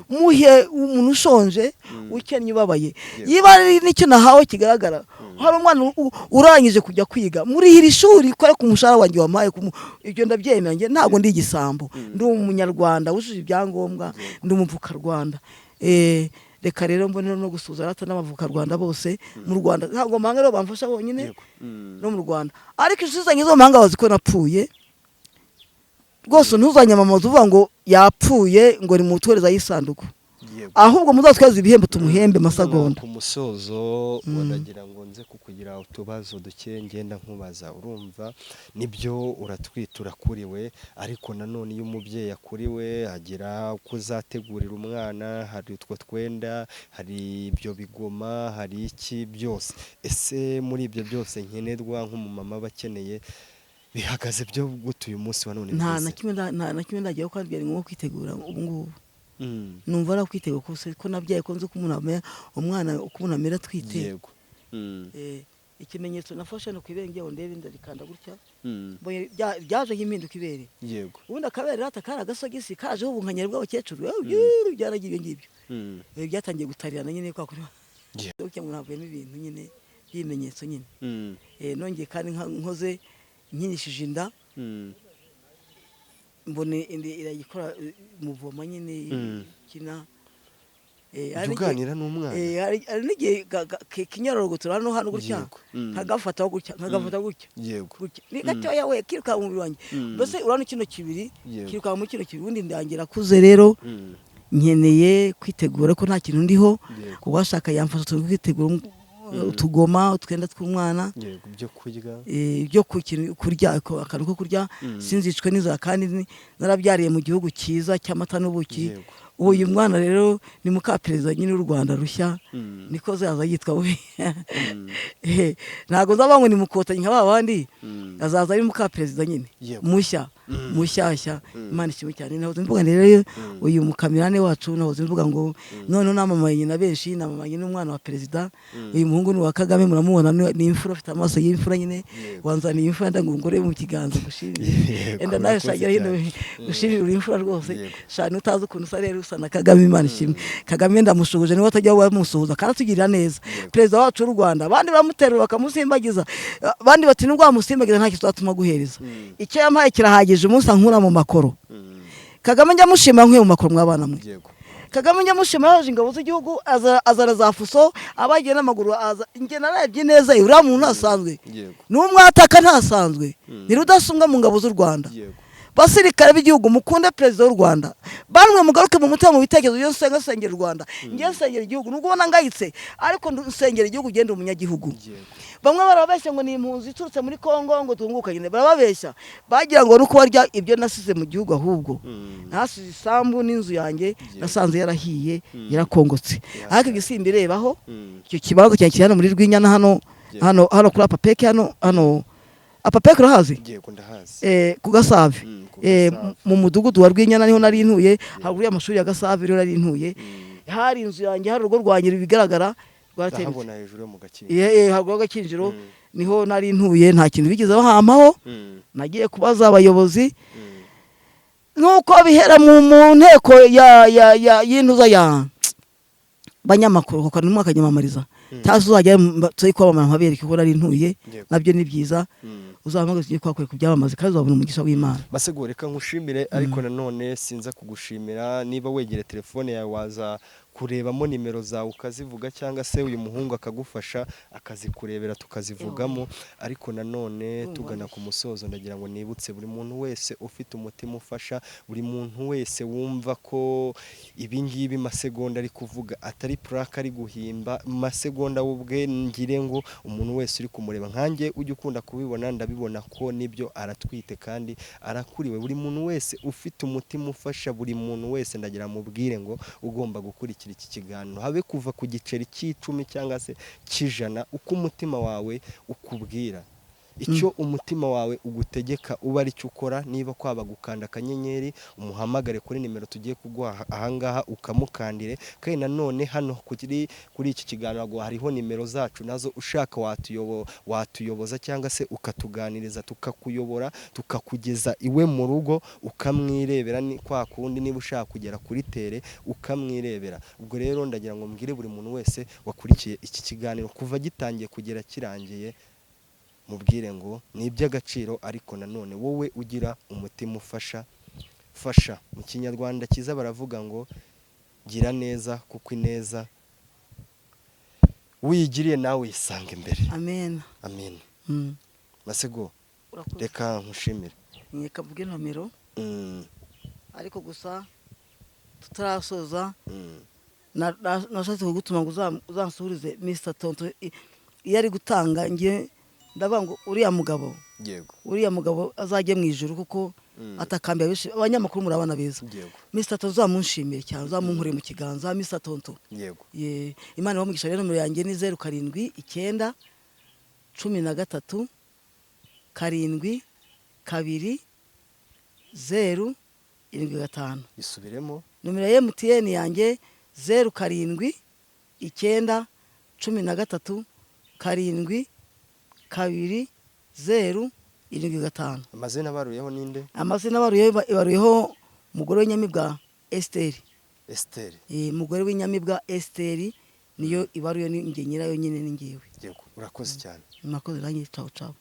muhe umuntu ushonje ukennye ubabaye yiba ari n'icyo nahawe kigaragara hari umwana urangije kujya kwiga muri iri shuri kore ku mushahara wanjye wamaye ibyo ndabyemera nge ntago ndi igisambo ndi umunyarwanda wujuje ibyangombwa ndi umuvuka Rwanda reka rero mbone no gusuza rata n'abavuka Rwanda bose mu Rwanda ntago mahanga rero bamfasha bonyine no mu Rwanda ariko ishizanye zo mahanga baziko napfuye rwose ntuzanyamamaza uvuga ngo yapfuye ngo ni mutuhereza y'isanduku, ahubwo muzatweza ibihembo tumuhembe masagonda. Ku musozo ndagira ngo nze kukugira utubazo duke ngenda nkubaza. Urumva nibyo uratwita urakuriwe, ariko nanone iyo umubyeyi akuriwe agira uko uzategurira umwana, hari utwo twenda, hari ibyo bigoma, hari iki byose. Ese muri ibyo byose nkenerwa nk'umumama aba akeneye bihagaze byo gutuye umunsi wa none? Nta na kimwe ndagiye ko kandi ngo kwitegura ubu ngubu. Numva ara kwitegura ko nabyaye ko nzi ko umwana uko umuntu amera twite. Yego. Ikimenyetso nafashe no kwibenge ndebe ndarikanda gutya. Byaje nk'impinduka ibere. Yego. Ubundi akabere atakara gasogisi kaje ubunkanyere bw'abakecuru. Byaragiye ngibyo. Byatangiye gutarirana nyine kwa kuri. Yego. Cyangwa navuyemo ibintu nyine by'imenyetso nyine. Nongeye kandi nkoze nkinishije inda. Mbone indi iragikora muvoma nyine kina uganira n'umwana ari n'igihe kinyororogotora hano gutya nkagafata gutya yego ni gatoya we kiruka mu mubiri wanjye mbese urano kino kibiri kiruka mu kino kibiri undi ndangira kuze rero nkeneye kwitegura ko nta kintu ndiho ubashaka yamfasha kwitegura utugoma utwenda tw'umwana ibyo kurya akantu ko kurya sinzicwe n'inzara kandi narabyariye mu gihugu cyiza cy'amata n'ubuki. Uyu mwana rero ni mukaperezida nyine w'u Rwanda rushya niko zaza yitwa we. Ntago zaba ngo ni mukotanyi nka babandi, azaza ari mukaperezida nyine mushyashya. Imana ishimwe cyane. Naho mvuga rero uyu mukamirane wacu, naho mvuga ngo none namamaye na benshi, namamaye n'umwana wa perezida. Uyu muhungu ni wa Kagame, muramubona ni imfura, afite amaso y'imfura nyine, wanzaniye imfura ndangungore mu kiganza gushimira. Enda nawe shagira hino gushimira uri imfura rwose. Shana utazi ukuntu usa rero usa na Kagame. Imana ishimwe. Kagame ndamushuhuje niwe atajya bamusuhuza kandi atugirira neza. Perezida wacu w'u Rwanda abandi bamuterura bakamusimbagiza, abandi bati nubwo bamusimbagiza nta kizatuma guhereza. Icyo yampaye kirahagije umunsi ankura mu makoro. Kagame njya mushima nkwe mu makoro mwabana mwe. Kagame njya mushima yaje ingabo z'igihugu azara za fuso abagiye n'amaguru aza nge narebye neza uriya muntu asanzwe n'umwataka ntasanzwe ni rudasumbwa mu ngabo z'u Rwanda. Basirikare b'igihugu mukunde perezida w'u Rwanda, banwe mugaruke mu mutima mu bitekerezo byo sengera u Rwanda. Ngiye nsengera igihugu nubwo ubona ngayitse, ariko nsengera igihugu ugenda umunyagihugu. Bamwe barabeshya ngo ni impunzi iturutse muri Kongo ngo tunguka nyine, barababeshya bagira ngo nuko barya ibyo nasize mu gihugu, ahubwo nasize isambu n'inzu yanjye nasanze yarahiye yarakongotse. Ariko igisimba irebaho icyo kibazo cyane cyane muri Rwinyana hano kuri Apapeke hano Apapeke urahazi? Yego ndahazi. Ku Gasave. Mu mudugudu wa Rwinyana niho nari ntuye, haruguru y'amashuri ya Gasave rero nari ntuye. Hari inzu yanjye, hari urugo rwanjye bigaragara rwatemye. Ndahabona hejuru mu Gakinjiro. Haruguru y'Agakinjiro niho nari ntuye, nta kintu bigeze bahampaho. Nagiye kubaza abayobozi nuko bihera mu nteko y'intuza ya banyamakuru kuko nimwe akanyamamariza. Tazo uzajya turi kwamamara nkabereka ko nari ntuye, nabyo ni byiza. Uzamagaze ugiye kwakwe kubyamamaza kandi uzabona umugisha w'Imana. Masego reka nkushimire, ariko nanone sinza kugushimira niba wegere telefone yawe waza kurebamo nimero zawe ukazivuga, cyangwa se uyu muhungu akagufasha akazikurebera tukazivugamo. Ariko nanone tugana ku musozo ndagira ngo nibutse buri muntu wese ufite umutima ufasha, buri muntu wese wumva ko ibi ngibi Masegonda ari kuvuga atari plaque ari guhimba. Masegonda ubwe ngire ngo umuntu wese uri kumureba nkanjye ujye ukunda kubibona, ndabibona ko nibyo aratwite kandi arakuriwe. Buri muntu wese ufite umutima ufasha, buri muntu wese ndagira mubwire ngo ugomba gukurikira iki kiganiro, habe kuva ku giceri cy'icumi cyangwa se cy'ijana, uko umutima wawe ukubwira. Icyo umutima wawe ugutegeka uba ari cyo ukora. Niba kwaba gukanda akanyenyeri umuhamagare kuri nimero tugiye kuguha ahangaha ukamukandire. Kandi nanone hano kuri iki kiganiro hariho nimero zacu, nazo ushaka watuyoboza cyangwa se ukatuganiriza tukakuyobora tukakugeza iwe mu rugo ukamwirebera. Ni kwa kundi niba ushaka kugera kuri tere ukamwirebera. Ubwo rero ndagira ngo mbwire buri muntu wese wakurikiye iki kiganiro kuva gitangiye kugera kirangiye, mubwire ngo ni iby'agaciro. Ariko nanone wowe ugira umutima fasha. Mu Kinyarwanda cyiza baravuga ngo gira neza kuko ineza wiyigiriye nawe yisanga imbere. Amen. Masego reka nkushimire. Reka mvuge nomero ariko gusa tutarasoza Mm. nashatse kugutuma ngo uzansurize Mr Tonto iyo ari gutanga ngiye ndavuga ngo uriya mugabo azajye mu ijuru kuko atakambira benshi abanyamakuru murabana beza. Mr Tonto uzamunshimire cyane uzamunkurire mu kiganza Mr Tonto. Imana ibamugisha rero numero yanjye ni 07 9 13 7 2 0 isubiremo numero ya MTN yanjye 07 9 13 7 2 0 5. amazina baruyeho ninde? Amazina baruyeho mugore w'inyamibwa Esther. Mugore w'inyamibwa Esther niyo ibaruye ni nge nyirayo nyine ni ngewe. Urakoze cyane. Murakoze nanjye ciao ciao.